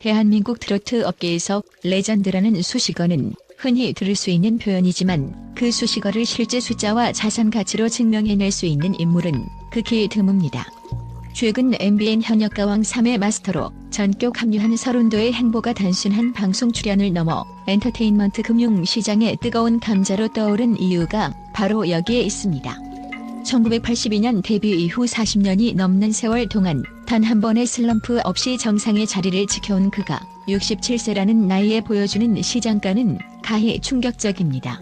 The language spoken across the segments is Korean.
대한민국 트로트 업계에서 레전드라는 수식어는 흔히 들을 수 있는 표현이지만 그 수식어를 실제 숫자와 자산 가치로 증명해낼 수 있는 인물은 극히 드뭅니다. 최근 MBN 현역가왕 3회 마스터로 전격 합류한 서른도의 행보가 단순한 방송 출연을 넘어 엔터테인먼트 금융 시장의 뜨거운 감자로 떠오른 이유가 바로 여기에 있습니다. 1982년 데뷔 이후 40년이 넘는 세월 동안 단 한 번의 슬럼프 없이 정상의 자리를 지켜온 그가 67세라는 나이에 보여주는 시장가는 가히 충격적입니다.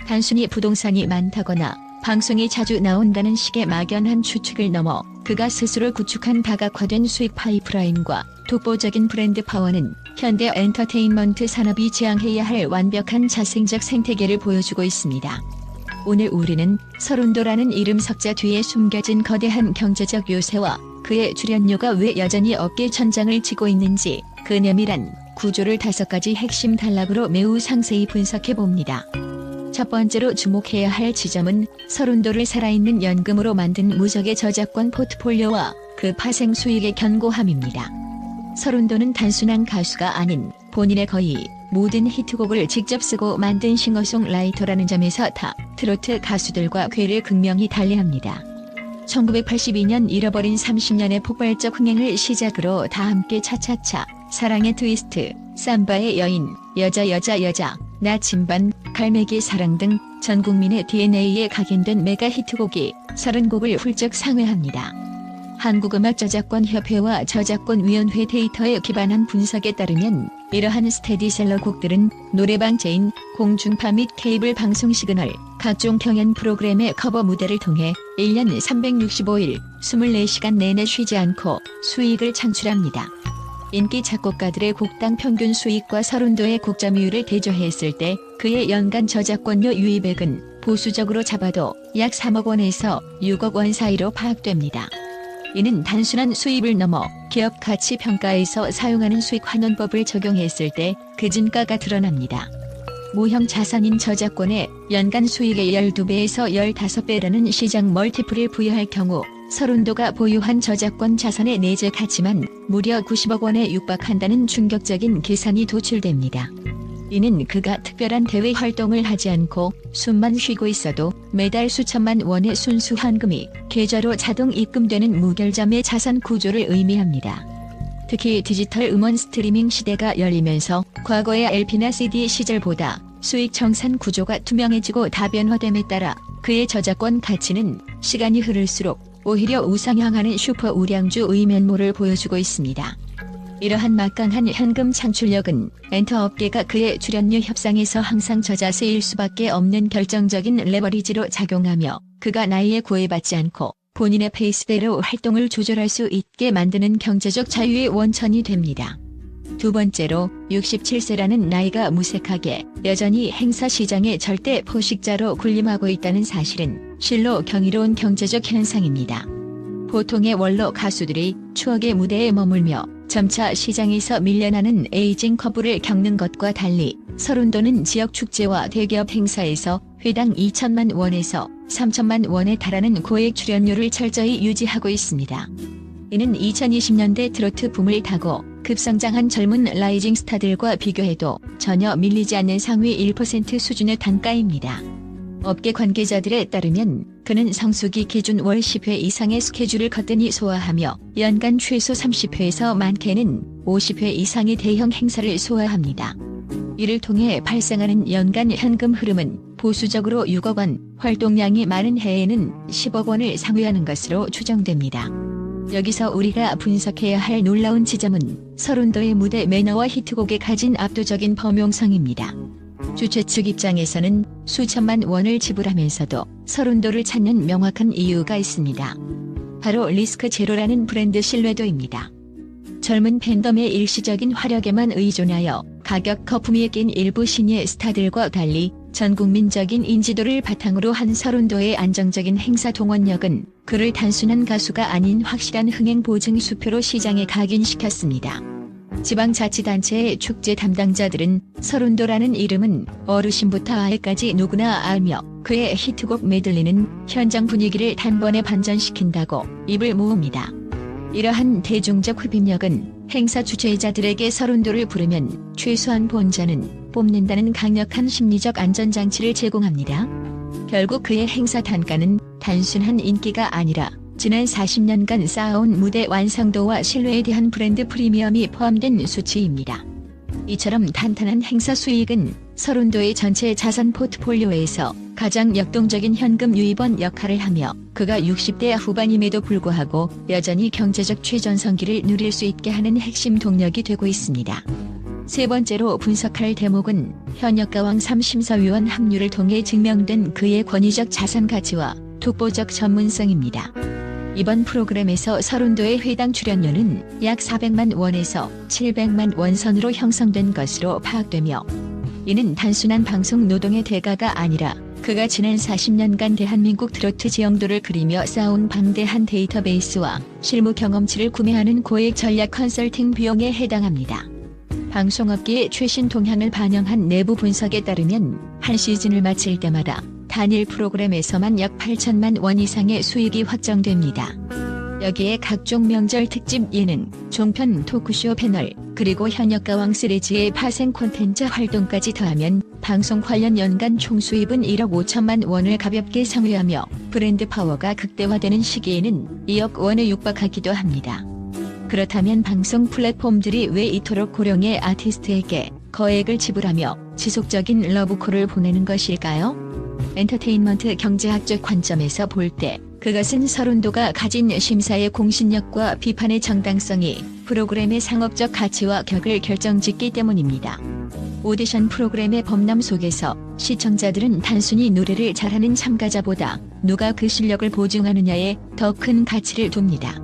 단순히 부동산이 많다거나 방송이 자주 나온다는 식의 막연한 추측을 넘어 그가 스스로 구축한 다각화된 수익 파이프라인과 독보적인 브랜드 파워는 현대 엔터테인먼트 산업이 지향해야 할 완벽한 자생적 생태계를 보여주고 있습니다. 오늘 우리는 서른도라는 이름 석자 뒤에 숨겨진 거대한 경제적 요새와 그의 출연료가 왜 여전히 업계 천장을 치고 있는지 그 내밀한 구조를 5가지 핵심 단락으로 매우 상세히 분석해봅니다. 첫 번째로 주목해야 할 지점은 서른도를 살아있는 연금으로 만든 무적의 저작권 포트폴리오와 그 파생 수익의 견고함입니다. 서른도는 단순한 가수가 아닌 본인의 거의 모든 히트곡을 직접 쓰고 만든 싱어송라이터라는 점에서 타 트로트 가수들과 궤를 극명히 달리합니다. 1982년 잃어버린 30년의 폭발적 흥행을 시작으로 다 함께 차차차, 사랑의 트위스트, 삼바의 여인, 여자, 나침반, 갈매기 사랑 등 전 국민의 DNA에 각인된 메가 히트곡이 30곡을 훌쩍 상회합니다. 한국음악저작권협회와 저작권위원회 데이터에 기반한 분석에 따르면 이러한 스테디셀러 곡들은 노래방 체인, 공중파 및 케이블 방송 시그널, 각종 경연 프로그램의 커버 무대를 통해 1년 365일 24시간 내내 쉬지 않고 수익을 창출합니다. 인기 작곡가들의 곡당 평균 수익과 서른도의 곡 점유율을 대조했을 때 그의 연간 저작권료 유입액은 보수적으로 잡아도 약 3억 원에서 6억 원 사이로 파악됩니다. 이는 단순한 수입을 넘어 기업 가치 평가에서 사용하는 수익 환원법을 적용했을 때 그 진가가 드러납니다. 모형 자산인 저작권에 연간 수익의 12배에서 15배라는 시장 멀티플을 부여할 경우 서른도가 보유한 저작권 자산의 내재 가치만 무려 90억 원에 육박한다는 충격적인 계산이 도출됩니다. 이는 그가 특별한 대외 활동을 하지 않고 숨만 쉬고 있어도 매달 수천만 원의 순수 현금이 계좌로 자동 입금되는 무결점의 자산 구조를 의미합니다. 특히 디지털 음원 스트리밍 시대가 열리면서 과거의 LP나 CD 시절보다 수익 정산 구조가 투명해지고 다변화됨에 따라 그의 저작권 가치는 시간이 흐를수록 오히려 우상향하는 슈퍼 우량주의 면모를 보여주고 있습니다. 이러한 막강한 현금 창출력은 엔터업계가 그의 출연료 협상에서 항상 저자세일 수밖에 없는 결정적인 레버리지로 작용하며 그가 나이에 구애받지 않고 본인의 페이스대로 활동을 조절할 수 있게 만드는 경제적 자유의 원천이 됩니다. 두 번째로 67세라는 나이가 무색하게 여전히 행사 시장의 절대 포식자로 군림하고 있다는 사실은 실로 경이로운 경제적 현상입니다. 보통의 원로 가수들이 추억의 무대에 머물며 점차 시장에서 밀려나는 에이징 커브를 겪는 것과 달리 서른도는 지역 축제와 대기업 행사에서 회당 2천만 원에서 3천만 원에 달하는 고액 출연료를 철저히 유지하고 있습니다. 이는 2020년대 트로트 붐을 타고 급성장한 젊은 라이징 스타들과 비교해도 전혀 밀리지 않는 상위 1% 수준의 단가입니다. 업계 관계자들에 따르면 그는 성수기 기준 월 10회 이상의 스케줄을 거뜬히 소화하며 연간 최소 30회에서 많게는 50회 이상의 대형 행사를 소화합니다. 이를 통해 발생하는 연간 현금 흐름은 보수적으로 6억 원, 활동량이 많은 해에는 10억 원을 상회하는 것으로 추정됩니다. 여기서 우리가 분석해야 할 놀라운 지점은 서른도의 무대 매너와 히트곡에 가진 압도적인 범용성입니다. 주최 측 입장에서는 수천만 원을 지불하면서도 서른도를 찾는 명확한 이유가 있습니다. 바로 리스크 제로라는 브랜드 신뢰도입니다. 젊은 팬덤의 일시적인 화력에만 의존하여 가격 거품이 낀 일부 신예 스타들과 달리 전 국민적인 인지도를 바탕으로 한 서른도의 안정적인 행사 동원력은 그를 단순한 가수가 아닌 확실한 흥행 보증 수표로 시장에 각인시켰습니다. 지방자치단체의 축제 담당자들은 서른도라는 이름은 어르신부터 아이까지 누구나 알며 그의 히트곡 메들리는 현장 분위기를 단번에 반전시킨다고 입을 모읍니다. 이러한 대중적 흡입력은 행사 주최자들에게 서른도를 부르면 최소한 본전은 뽑는다는 강력한 심리적 안전장치를 제공합니다. 결국 그의 행사 단가는 단순한 인기가 아니라 지난 40년간 쌓아온 무대 완성도와 신뢰에 대한 브랜드 프리미엄이 포함된 수치입니다. 이처럼 탄탄한 행사 수익은 서른도의 전체 자산 포트폴리오에서 가장 역동적인 현금 유입원 역할을 하며 그가 60대 후반임에도 불구하고 여전히 경제적 최전성기를 누릴 수 있게 하는 핵심 동력이 되고 있습니다. 세 번째로 분석할 대목은 현역가왕 3심사위원 합류를 통해 증명된 그의 권위적 자산 가치와 독보적 전문성입니다. 이번 프로그램에서 서른도의 회당 출연료는 약 400만 원에서 700만 원 선으로 형성된 것으로 파악되며 이는 단순한 방송 노동의 대가가 아니라 그가 지난 40년간 대한민국 트로트 지형도를 그리며 쌓아온 방대한 데이터베이스와 실무 경험치를 구매하는 고액 전략 컨설팅 비용에 해당합니다. 방송업계의 최신 동향을 반영한 내부 분석에 따르면 한 시즌을 마칠 때마다 단일 프로그램에서만 약 8천만 원 이상의 수익이 확정됩니다. 여기에 각종 명절 특집 예능, 종편 토크쇼 패널, 그리고 현역가왕 시리즈의 파생 콘텐츠 활동까지 더하면 방송 관련 연간 총수입은 1억 5천만 원을 가볍게 상회하며 브랜드 파워가 극대화되는 시기에는 2억 원에 육박하기도 합니다. 그렇다면 방송 플랫폼들이 왜 이토록 고령의 아티스트에게 거액을 지불하며 지속적인 러브콜을 보내는 것일까요? 엔터테인먼트 경제학적 관점에서 볼 때 그것은 서른도가 가진 심사의 공신력과 비판의 정당성이 프로그램의 상업적 가치와 격을 결정짓기 때문입니다. 오디션 프로그램의 범람 속에서 시청자들은 단순히 노래를 잘하는 참가자보다 누가 그 실력을 보증하느냐에 더 큰 가치를 둡니다.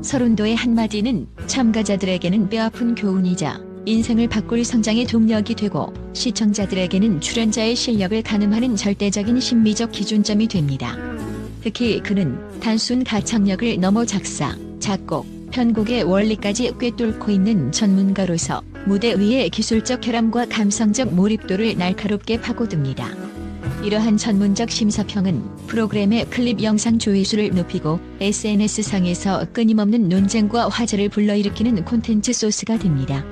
서른도의 한마디는 참가자들에게는 뼈아픈 교훈이자 인생을 바꿀 성장의 동력이 되고 시청자들에게는 출연자의 실력을 가늠하는 절대적인 심미적 기준점이 됩니다. 특히 그는 단순 가창력을 넘어 작사, 작곡, 편곡의 원리까지 꿰뚫고 있는 전문가로서 무대 위의 기술적 결함과 감성적 몰입도를 날카롭게 파고듭니다. 이러한 전문적 심사평은 프로그램의 클립 영상 조회수를 높이고 SNS상에서 끊임없는 논쟁과 화제를 불러일으키는 콘텐츠 소스가 됩니다.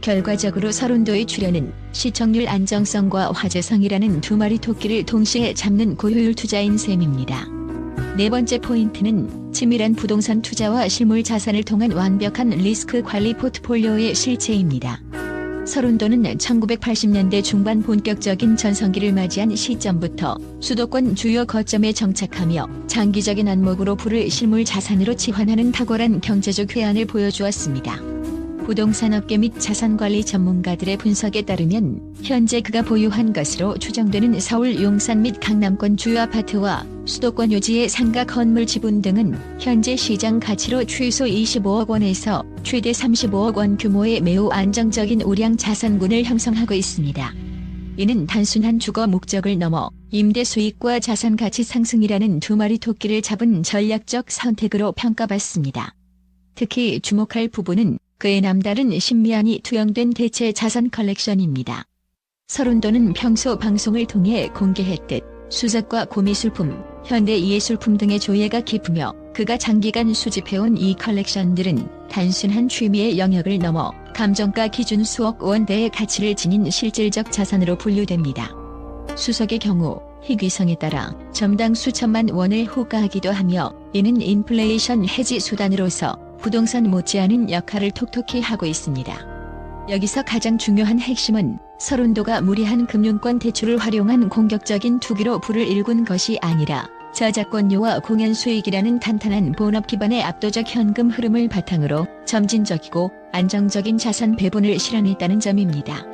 결과적으로 서른도의 출연은 시청률 안정성과 화제성이라는 두 마리 토끼를 동시에 잡는 고효율 투자인 셈입니다. 네 번째 포인트는 치밀한 부동산 투자와 실물 자산을 통한 완벽한 리스크 관리 포트폴리오의 실체입니다. 서른도는 1980년대 중반 본격적인 전성기를 맞이한 시점부터 수도권 주요 거점에 정착하며 장기적인 안목으로 부를 실물 자산으로 치환하는 탁월한 경제적 회안을 보여주었습니다. 부동산업계 및 자산관리 전문가들의 분석에 따르면 현재 그가 보유한 것으로 추정되는 서울 용산 및 강남권 주요 아파트와 수도권 요지의 상가 건물 지분 등은 현재 시장 가치로 최소 25억 원에서 최대 35억 원 규모의 매우 안정적인 우량 자산군을 형성하고 있습니다. 이는 단순한 주거 목적을 넘어 임대 수익과 자산 가치 상승이라는 두 마리 토끼를 잡은 전략적 선택으로 평가받습니다. 특히 주목할 부분은 그의 남다른 신미안이 투영된 대체 자산 컬렉션입니다. 서른도는 평소 방송을 통해 공개했듯 수작과 고미술품, 현대예술품 등의 조예가 깊으며 그가 장기간 수집해온 이 컬렉션들은 단순한 취미의 영역을 넘어 감정가 기준 수억 원대의 가치를 지닌 실질적 자산으로 분류됩니다. 수석의 경우 희귀성에 따라 점당 수천만 원을 호가하기도 하며 이는 인플레이션 해지 수단으로서 부동산 못지않은 역할을 톡톡히 하고 있습니다. 여기서 가장 중요한 핵심은 서른도가 무리한 금융권 대출을 활용한 공격적인 투기로 부를 일군 것이 아니라 저작권료와 공연 수익이라는 탄탄한 본업 기반의 압도적 현금 흐름을 바탕으로 점진적이고 안정적인 자산 배분을 실현했다는 점입니다.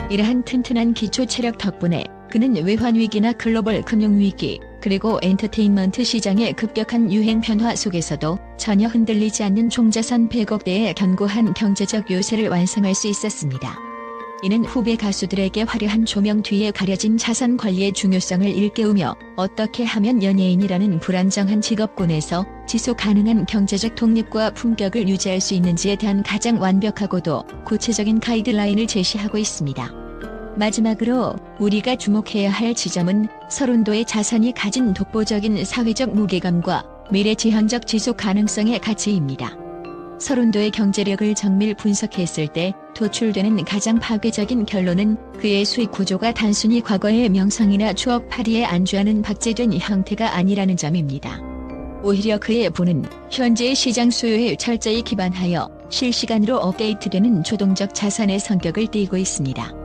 이러한 튼튼한 기초 체력 덕분에 그는 외환위기나 글로벌 금융위기, 그리고 엔터테인먼트 시장의 급격한 유행 변화 속에서도 전혀 흔들리지 않는 총자산 100억대의 견고한 경제적 요새를 완성할 수 있었습니다. 이는 후배 가수들에게 화려한 조명 뒤에 가려진 자산 관리의 중요성을 일깨우며 어떻게 하면 연예인이라는 불안정한 직업군에서 지속 가능한 경제적 독립과 품격을 유지할 수 있는지에 대한 가장 완벽하고도 구체적인 가이드라인을 제시하고 있습니다. 마지막으로 우리가 주목해야 할 지점은 서른도의 자산이 가진 독보적인 사회적 무게감과 미래지향적 지속 가능성의 가치입니다. 서른도의 경제력을 정밀 분석했을 때 도출되는 가장 파괴적인 결론은 그의 수익 구조가 단순히 과거의 명성이나 추억팔이에 안주하는 박제된 형태가 아니라는 점입니다. 오히려 그의 부는 현재의 시장 수요에 철저히 기반하여 실시간으로 업데이트되는 조동적 자산의 성격을 띠고 있습니다.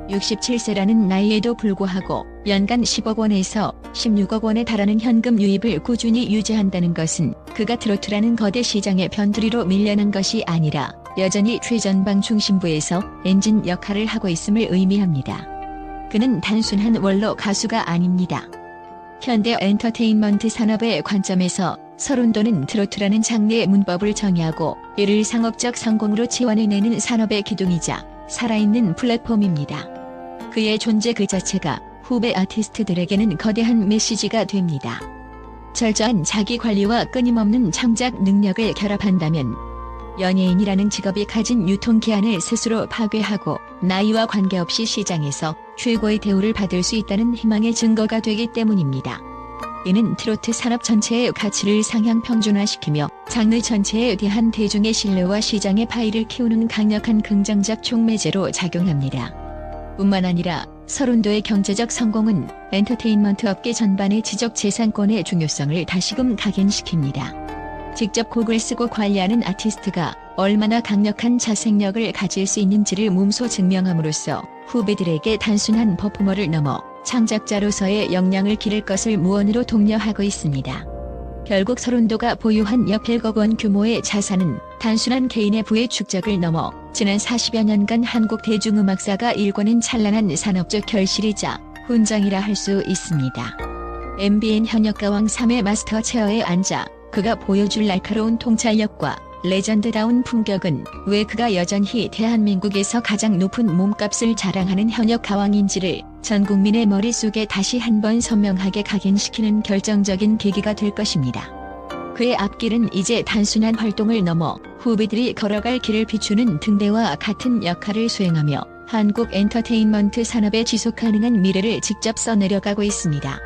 67세라는 나이에도 불구하고 연간 10억 원에서 16억 원에 달하는 현금 유입을 꾸준히 유지한다는 것은 그가 트로트라는 거대 시장의 변두리로 밀려난 것이 아니라 여전히 최전방 중심부에서 엔진 역할을 하고 있음을 의미합니다. 그는 단순한 원로 가수가 아닙니다. 현대 엔터테인먼트 산업의 관점에서 서른도는 트로트라는 장르의 문법을 정의하고 이를 상업적 성공으로 치환해내는 산업의 기둥이자 살아있는 플랫폼입니다. 그의 존재 그 자체가 후배 아티스트들에게는 거대한 메시지가 됩니다. 철저한 자기관리와 끊임없는 창작 능력을 결합한다면 연예인이라는 직업이 가진 유통기한을 스스로 파괴하고 나이와 관계없이 시장에서 최고의 대우를 받을 수 있다는 희망의 증거가 되기 때문입니다. 이는 트로트 산업 전체의 가치를 상향 평준화시키며 장르 전체에 대한 대중의 신뢰와 시장의 파이를 키우는 강력한 긍정적 촉매제로 작용합니다. 뿐만 아니라 서른도의 경제적 성공은 엔터테인먼트 업계 전반의 지적재산권의 중요성을 다시금 각인시킵니다. 직접 곡을 쓰고 관리하는 아티스트가 얼마나 강력한 자생력을 가질 수 있는지를 몸소 증명함으로써 후배들에게 단순한 퍼포머를 넘어 창작자로서의 역량을 기를 것을 무언으로 독려하고 있습니다. 결국 서른도가 보유한 약 100억 원 규모의 자산은 단순한 개인의 부의 축적을 넘어 지난 40여 년간 한국 대중음악사가 일궈낸 찬란한 산업적 결실이자 훈장이라 할 수 있습니다. MBN 현역가왕 3회 마스터 체어에 앉아 그가 보여줄 날카로운 통찰력과 레전드다운 품격은 왜 그가 여전히 대한민국에서 가장 높은 몸값을 자랑하는 현역 가왕인지를 전 국민의 머릿속에 다시 한번 선명하게 각인시키는 결정적인 계기가 될 것입니다. 그의 앞길은 이제 단순한 활동을 넘어 후배들이 걸어갈 길을 비추는 등대와 같은 역할을 수행하며 한국 엔터테인먼트 산업의 지속가능한 미래를 직접 써내려가고 있습니다.